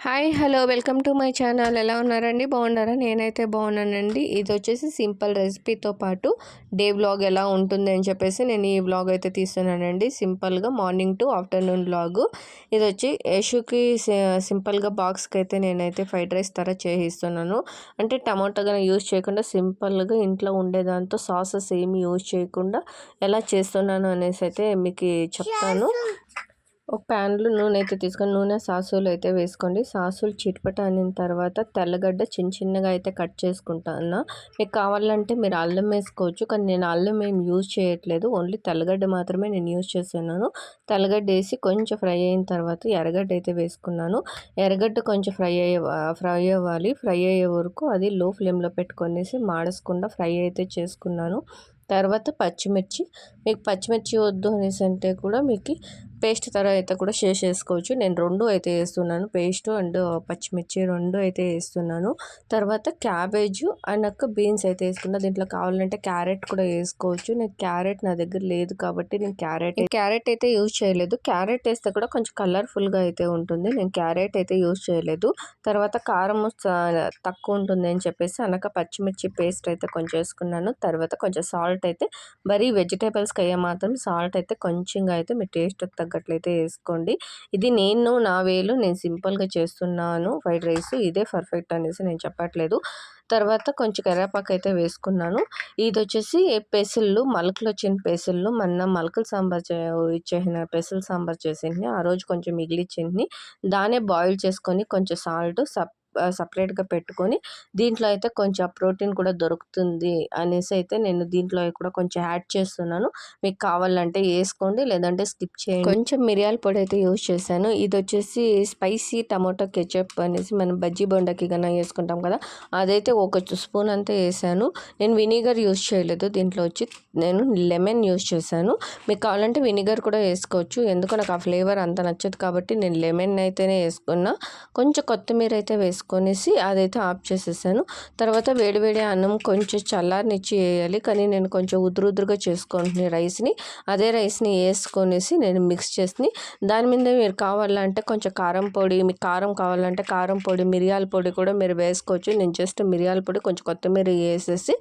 Hi hello welcome to my channel. ఎలా ఉన్నారండి? బాగున్నారా? నేనైతే బాగున్నానండి. ఇది వచ్చేసి సింపుల్ రెసిపీతో పాటు డే వ్లాగ్ ఎలా ఉంటుంది అని చెప్పేసి నేను ఈ వ్లాగ్ అయితే తీస్తున్నానండి. సింపుల్గా మార్నింగ్ టు ఆఫ్టర్నూన్ వ్లాగ్. ఇది వచ్చి యశుకి సింపుల్గా బాక్స్కి అయితే నేనైతే ఫ్రైడ్ రైస్ తర చేయిస్తున్నాను. అంటే టమాటా యూజ్ చేయకుండా సింపుల్గా ఇంట్లో ఉండేదాంతో సాసెస్ ఏమి యూజ్ చేయకుండా ఎలా చేస్తున్నాను అనేసి అయితే మీకు చెప్తాను. ఒక ప్యాన్లో నూనె అయితే తీసుకొని నూనె సాసులు అయితే వేసుకోండి. సాసులు చిటపట అనిన తర్వాత తెల్లగడ్డ చిన్న చిన్నగా అయితే కట్ చేసుకుంటాను. మీకు కావాలంటే మీరు అల్లం వేసుకోవచ్చు, కానీ నేను అల్లం ఏం యూజ్ చేయట్లేదు. ఓన్లీ తెల్లగడ్డ మాత్రమే నేను యూజ్ చేస్తున్నాను. తెల్లగడ్డ వేసి కొంచెం ఫ్రై అయిన తర్వాత ఎర్రగడ్డ అయితే వేసుకున్నాను. ఎర్రగడ్డ కొంచెం ఫ్రై అవ్వాలి. ఫ్రై అయ్యే వరకు అది లో ఫ్లేమ్లో పెట్టుకొనేసి మాడకుండా ఫ్రై అయితే చేసుకున్నాను. తర్వాత పచ్చిమిర్చి, మీకు పచ్చిమిర్చి వద్దు అనేసి అంటే కూడా మీకు పేస్ట్ తర్వాత అయితే కూడా చేసుకోవచ్చు. నేను రెండు అయితే వేస్తున్నాను, పేస్ట్ అండ్ పచ్చిమిర్చి రెండు అయితే వేస్తున్నాను. తర్వాత క్యాబేజ్ అండ్ బీన్స్ అయితే వేసుకున్నా. దీంట్లో కావాలంటే క్యారెట్ కూడా వేసుకోవచ్చు. నేను క్యారెట్ నా దగ్గర లేదు కాబట్టి నేను క్యారెట్ అయితే యూజ్ చేయలేదు. క్యారెట్ వేస్తే కూడా కొంచెం కలర్ఫుల్గా అయితే ఉంటుంది. నేను క్యారెట్ అయితే యూజ్ చేయలేదు. తర్వాత కారం తక్కువ ఉంటుంది అని చెప్పేసి పచ్చిమిర్చి పేస్ట్ అయితే కొంచెం వేసుకున్నాను. తర్వాత కొంచెం సాల్ట్ అయితే మరీ వెజిటేబుల్స్కి అయ్యే మాత్రం సాల్ట్ అయితే కొంచెంగా అయితే మీ టేస్ట్ తగ్గట్లయితే వేసుకోండి. ఇది నా వేలో నేను సింపుల్గా చేస్తున్నాను ఫ్రైడ్ రైస్. ఇదే పర్ఫెక్ట్ అనేసి నేను చెప్పట్లేదు. తర్వాత కొంచెం కరివేపాకు అయితే వేసుకున్నాను. ఇది వచ్చేసి పెసళ్ళు, మొలకలు వచ్చిన పెసళ్ళు. మొలకలు సాంబార్ ఇచ్చేసిన పెసలు సాంబార్ చేసింది ఆ రోజు కొంచెం మిగిలిచ్చింది. దానే బాయిల్ చేసుకొని కొంచెం సాల్ట్ సపరేట్గా పెట్టుకొని దీంట్లో అయితే కొంచెం ప్రోటీన్ కూడా దొరుకుతుంది అనేసి అయితే నేను దీంట్లో కూడా కొంచెం యాడ్ చేస్తున్నాను. మీకు కావాలంటే వేసుకోండి, లేదంటే స్కిప్ చేయండి. కొంచెం మిరియాల పొడి అయితే యూజ్ చేశాను. ఇది వచ్చేసి స్పైసీ టమాటో కెచప్ అనేసి మనం బజ్జీ బొండకి కన్నా వేసుకుంటాం కదా, అదైతే ఒక స్పూన్ అంతా వేసాను. నేను వినిగర్ యూజ్ చేయలేదు. దీంట్లో వచ్చి నేను లెమన్ యూజ్ చేశాను. మీకు కావాలంటే వినిగర్ కూడా వేసుకోవచ్చు. ఎందుకో నాకు ఆ ఫ్లేవర్ అంత నచ్చదు కాబట్టి నేను లెమన్ అయితేనే వేసుకున్నా. కొంచెం కొత్తిమీర అయితే వేసుకొనేసి అదైతే ఆఫ్ చేసేసాను. తర్వాత వేడివేడి అన్నం కొంచెం చల్లారనిచ్చి వేయాలి, కానీ నేను కొంచెం ఉదురుగా చేసుకుంటున్నాను రైస్ని. అదే రైస్ని వేసుకొనేసి నేను మిక్స్ చేసి దాని మీద మీరు కావాలంటే కొంచెం కారం పొడి, మీకు కారం కావాలంటే కారం పొడి, మిరియాల పొడి కూడా మీరు వేసుకోవచ్చు. నేను జస్ట్ మిరియాల పొడి కొంచెం కొత్తిమీర వేసేసి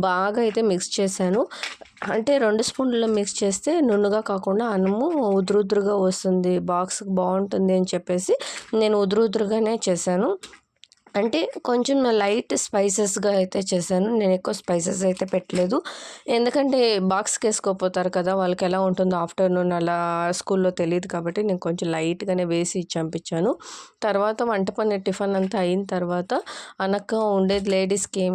బాగా అయితే మిక్స్ చేశాను. అంటే 2 స్పూన్లు మిక్స్ చేస్తే నున్నగా కాకుండా అన్నము ఉదురుగా వస్తుంది, బాక్స్కి బాగుంటుంది అని చెప్పేసి నేను ఉదురుగానే చేశాను. అంటే కొంచెం లైట్ స్పైసెస్గా అయితే చేశాను. నేను ఎక్కువ స్పైసెస్ అయితే పెట్టలేదు. ఎందుకంటే బాక్స్కి వేసుకోపోతారు కదా, వాళ్ళకి ఎలా ఉంటుందో ఆఫ్టర్నూన్ అలా స్కూల్లో తెలియదు కాబట్టి నేను కొంచెం లైట్గానే వేసి పంపించాను. తర్వాత వంట పని టిఫిన్ అంతా అయిన తర్వాత ఉండేది లేడీస్కి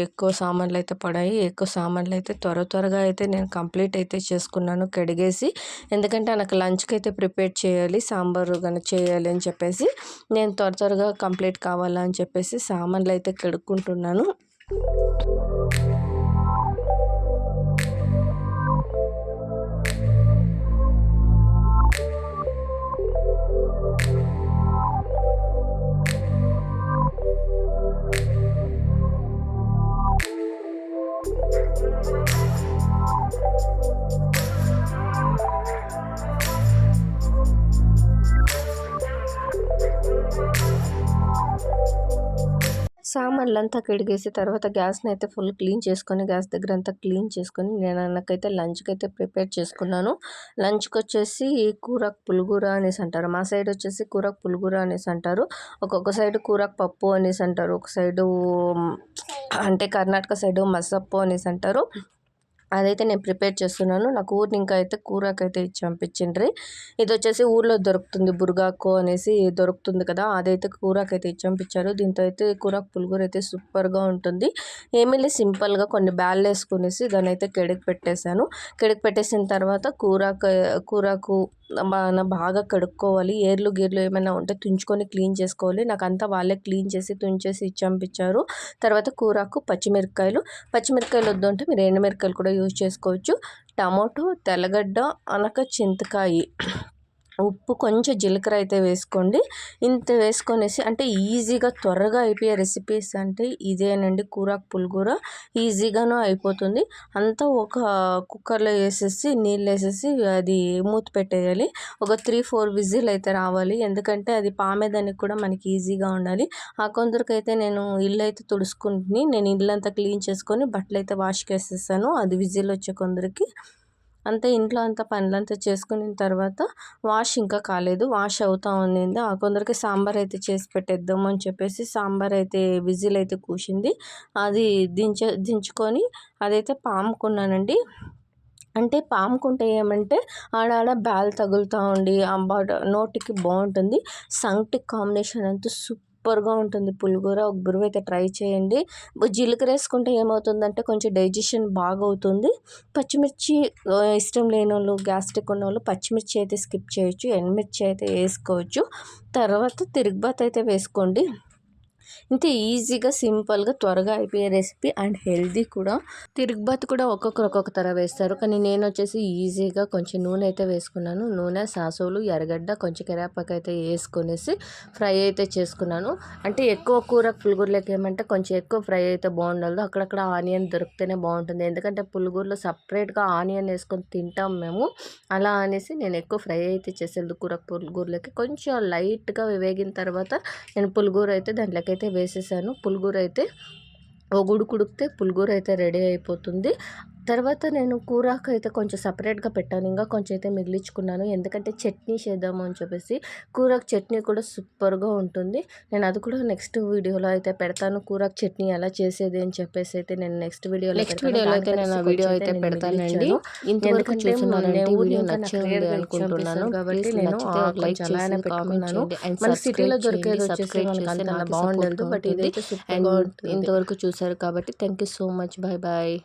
ఎక్కువ సామాన్లు అయితే పడాయి. ఎక్కువ సామాన్లు అయితే త్వరగా అయితే నేను కంప్లీట్ అయితే చేసుకున్నాను కడిగేసి. ఎందుకంటే లంచ్కి అయితే ప్రిపేర్ చేయాలి, సాంబారు కానీ చేయాలి అని చెప్పేసి నేను త్వరగా కంప్లీట్ కావాలని చెప్పేసి సామాన్లు అయితే కడుక్కుంటున్నాను. సామాన్లంతా కడిగేసి తర్వాత గ్యాస్ని అయితే ఫుల్ క్లీన్ చేసుకొని గ్యాస్ దగ్గర అంతా క్లీన్ చేసుకొని నేను లంచ్కి అయితే ప్రిపేర్ చేసుకున్నాను. లంచ్కి వచ్చేసి కూరకు పులిగూర అనేసి అంటారు, మా సైడ్ వచ్చేసి కూరకు పులిగూర అనేసి అంటారు. ఒక్కొక్క సైడ్ కూరకు పప్పు అనేసి అంటారు, ఒక సైడు అంటే కర్ణాటక సైడు మసప్పు అనేసి అంటారు. అదైతే నేను ప్రిపేర్ చేస్తున్నాను. నాకు ఊరిని ఇంకా అయితే కూరకైతే ఇచ్చి పంపించిండ్రి. ఇది వచ్చేసి ఊర్లో దొరుకుతుంది, బుర్గాకు అనేసి దొరుకుతుంది కదా, అదైతే కూరకైతే ఇచ్చి పంపించారు. దీంతో అయితే కూరకు పులుగురు అయితే సూపర్గా ఉంటుంది. ఏమీ లేదు, సింపుల్గా కొన్ని బ్యాళ్ళు వేసుకునేసి దాన్ని అయితే పెట్టేశాను. పెట్టేసిన తర్వాత కూరకు బాగా కడుక్కోవాలి. ఏర్లు గీర్లు ఏమైనా ఉంటే తుంచుకొని క్లీన్ చేసుకోవాలి. నాకు అంతా వాళ్ళే క్లీన్ చేసి తుంచేసి ఇచ్చి పంపించారు. తర్వాత కూరకు పచ్చిమిరపకాయలు వద్దు అంటే మీరు ఎండుమిరపకాయలు కూడా యూజ్ చేసుకోవచ్చు. టమాటో, తెల్లగడ్డ, చింతకాయ ఉప్పు కొంచెం జీలకర్ర అయితే వేసుకోండి. ఇంత వేసుకొనేసి అంటే ఈజీగా త్వరగా అయిపోయే రెసిపీస్ అంటే ఇదేనండి. కూరాకు పులిగూర ఈజీగాను అయిపోతుంది. అంతా ఒక కుక్కర్లో వేసేసి నీళ్ళు వేసేసి అది మూత పెట్టేయాలి. ఒక 3-4 విజిల్ అయితే రావాలి. ఎందుకంటే అది పామేదానికి కూడా మనకి ఈజీగా ఉండాలి. కొందరికైతే నేను ఇల్లు అయితే తుడుచుకుంటుని నేను ఇల్లంతా క్లీన్ చేసుకొని బట్టలు అయితే వాష్కి వేసేసాను. అది విజిల్ వచ్చే కొందరికి అంతే. ఇంట్లో అంతా పనులంతా చేసుకున్న తర్వాత వాష్ ఇంకా కాలేదు, వాష్ అవుతా ఉన్నింది. కొందరికి సాంబార్ అయితే చేసి పెట్టేద్దాము అని చెప్పేసి సాంబార్ అయితే విజిల్ అయితే కూసింది. అది దించుకొని అదైతే పాముకున్నానండి. అంటే పాముకుంటే ఏమంటే ఆడ బ్యాల్ తగులుతూ ఉండి నోటికి బాగుంటుంది. సంగటి కాంబినేషన్ అంతా సూపర్గా ఉంటుంది పులిగూర. ఒక బురువు అయితే ట్రై చేయండి. జీలకర్ర వేసుకుంటే ఏమవుతుందంటే కొంచెం డైజెషన్ బాగా అవుతుంది. పచ్చిమిర్చి ఇష్టం లేని వాళ్ళు, గ్యాస్ట్రిక్ ఉన్న వాళ్ళు పచ్చిమిర్చి అయితే స్కిప్ చేయొచ్చు, ఎండుమిర్చి అయితే వేసుకోవచ్చు. తర్వాత తిరుగుబాతు అయితే వేసుకోండి. ఇంతే ఈజీగా సింపుల్గా త్వరగా అయిపోయే రెసిపీ అండ్ హెల్దీ కూడా. తిరుగుబాతు కూడా ఒక్కొక్కరు ఒక్కొక్క తర వేస్తారు, కానీ నేను వచ్చేసి ఈజీగా కొంచెం నూనె అయితే వేసుకున్నాను. నూనె, సాసులు, ఎర్రగడ్డ, కొంచెం కరివేపాకు అయితే వేసుకొనేసి ఫ్రై అయితే చేసుకున్నాను. అంటే ఎక్కువ కూర పులిగూరలోకి ఏమంటే కొంచెం ఎక్కువ ఫ్రై అయితే బాగుండదు. అక్కడక్కడ ఆనియన్ దొరికితేనే బాగుంటుంది. ఎందుకంటే పులిగూరలో సపరేట్గా ఆనియన్ వేసుకొని తింటాం మేము. అలా అనేసి నేను ఎక్కువ ఫ్రై అయితే చేసేది కూర పులిగూరలోకి. కొంచెం లైట్గా వేగిన తర్వాత నేను పులిగూర అయితే దాంట్లోకి అయితే వేసేసాను. పులిగూర అయితే ఒక ఉడికితే పులిగూర అయితే రెడీ అయిపోతుంది. తర్వాత నేను కూరాకు అయితే కొంచెం సపరేట్గా పెట్టాను, ఇంకా కొంచెం అయితే మిగిలించుకున్నాను. ఎందుకంటే చట్నీ చేద్దాము అని చెప్పేసి. కూరాకు చట్నీ కూడా సూపర్గా ఉంటుంది. నేను అది కూడా నెక్స్ట్ వీడియోలో అయితే పెడతాను. కూరాకు చట్నీ ఎలా చేసేది అని చెప్పేసి అయితే నేను నెక్స్ట్ వీడియోలో అయితే నేను ఆ వీడియో అయితే పెడతానండి. ఇంతవరకు చూస్తున్నారంటే వీడియో నచ్చింది అనుకుంటున్నాను. కాబట్టి నేను లైక్ చేసి పెట్టుకున్నాను. మన సిటీలో దొరికేది వచ్చేసి మనకు అంత బాగుండదు, బట్ ఇదైతే సూపర్గా ఉంటుంది. ఇంతవరకు చూసారు కాబట్టి thank you so much. Bye bye.